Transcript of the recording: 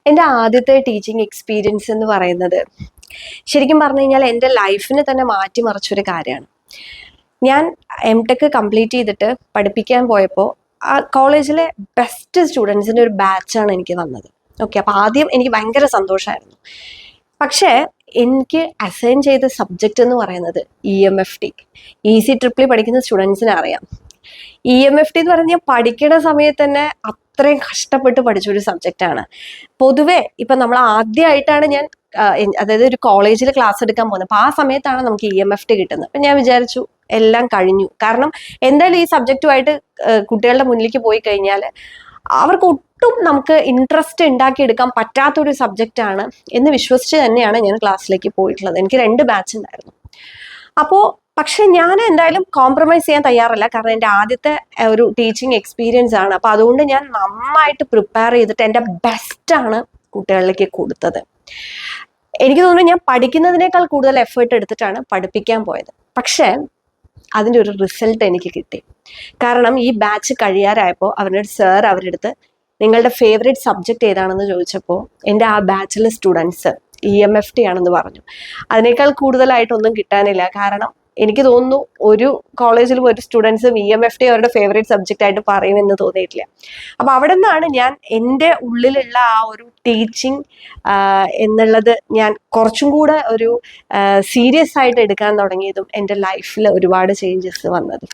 എൻ്റെ ആദ്യത്തെ teaching experience എന്ന് പറയുന്നത് ശരിക്കും പറഞ്ഞു കഴിഞ്ഞാൽ എൻ്റെ ലൈഫിനെ തന്നെ മാറ്റിമറിച്ചൊരു കാര്യമാണ്. ഞാൻ എംടെക് കംപ്ലീറ്റ് ചെയ്തിട്ട് പഠിപ്പിക്കാൻ പോയപ്പോൾ ആ കോളേജിലെ ബെസ്റ്റ് സ്റ്റുഡൻസിൻ്റെ ഒരു ബാച്ചാണ് എനിക്ക് വന്നത്. ഓക്കെ, അപ്പോൾ ആദ്യം എനിക്ക് ഭയങ്കര സന്തോഷമായിരുന്നു. പക്ഷേ എനിക്ക് അസൈൻ ചെയ്ത സബ്ജക്റ്റ് എന്ന് പറയുന്നത് EMFT, ഈസി ട്രിപ്പിൾ പഠിക്കുന്ന സ്റ്റുഡൻസിനെ അറിയാം. EMFT എന്ന് പറഞ്ഞാൽ പഠിക്കുന്ന സമയത്ത് തന്നെ അത്രയും കഷ്ടപ്പെട്ട് പഠിച്ചൊരു സബ്ജക്റ്റാണ്. പൊതുവെ ഇപ്പം നമ്മൾ ആദ്യമായിട്ടാണ് ഞാൻ അതായത് ഒരു കോളേജിൽ ക്ലാസ് എടുക്കാൻ പോകുന്നത്. അപ്പോൾ ആ സമയത്താണ് നമുക്ക് EMFT കിട്ടുന്നത്. അപ്പം ഞാൻ വിചാരിച്ചു എല്ലാം കഴിഞ്ഞു. കാരണം എന്തായാലും ഈ സബ്ജക്റ്റുമായിട്ട് കുട്ടികളുടെ മുന്നിലേക്ക് പോയി കഴിഞ്ഞാൽ അവർക്ക് ഒട്ടും നമുക്ക് ഇൻട്രസ്റ്റ് ഉണ്ടാക്കിയെടുക്കാൻ പറ്റാത്തൊരു സബ്ജക്റ്റാണ് എന്ന് വിശ്വസിച്ച് തന്നെയാണ് ഞാൻ ക്ലാസ്സിലേക്ക് പോയിട്ടുള്ളത്. എനിക്ക് 2 ബാച്ച് ഉണ്ടായിരുന്നു. അപ്പോൾ പക്ഷെ ഞാൻ എന്തായാലും കോംപ്രമൈസ് ചെയ്യാൻ തയ്യാറല്ല. കാരണം എൻ്റെ ആദ്യത്തെ ഒരു ടീച്ചിങ് എക്സ്പീരിയൻസ് ആണ്. അപ്പോൾ അതുകൊണ്ട് ഞാൻ നന്നായിട്ട് പ്രിപ്പയർ ചെയ്തിട്ട് എൻ്റെ ബെസ്റ്റാണ് കുട്ടികളിലേക്ക് കൊടുത്തത്. എനിക്ക് തോന്നുന്നു ഞാൻ പഠിക്കുന്നതിനേക്കാൾ കൂടുതൽ എഫേർട്ട് എടുത്തിട്ടാണ് പഠിപ്പിക്കാൻ പോയത്. പക്ഷേ അതിൻ്റെ ഒരു റിസൾട്ട് എനിക്ക് കിട്ടി. കാരണം ഈ ബാച്ച് കഴിയാറായപ്പോൾ അവരുടെ സാർ അവരുടെ അടുത്ത് നിങ്ങളുടെ ഫേവറേറ്റ് സബ്ജക്റ്റ് ഏതാണെന്ന് ചോദിച്ചപ്പോൾ എൻ്റെ ആ ബാച്ചിലെ സ്റ്റുഡൻസ് EMFT ആണെന്ന് പറഞ്ഞു. അതിനേക്കാൾ കൂടുതലായിട്ടൊന്നും കിട്ടാനില്ല. കാരണം എനിക്ക് തോന്നുന്നു ഒരു കോളേജിലും ഒരു സ്റ്റുഡൻസും EMFT അവരുടെ ഫേവറേറ്റ് സബ്ജക്റ്റ് ആയിട്ട് പറയുമെന്ന് തോന്നിയിട്ടില്ല. അപ്പോൾ അവിടെ നിന്നാണ് ഞാൻ എൻ്റെ ഉള്ളിലുള്ള ആ ഒരു ടീച്ചിങ് എന്നുള്ളത് ഞാൻ കുറച്ചും കൂടെ ഒരു സീരിയസ് ആയിട്ട് എടുക്കാൻ തുടങ്ങിയതും എൻ്റെ ലൈഫിൽ ഒരുപാട് ചേഞ്ചസ് വന്നത്.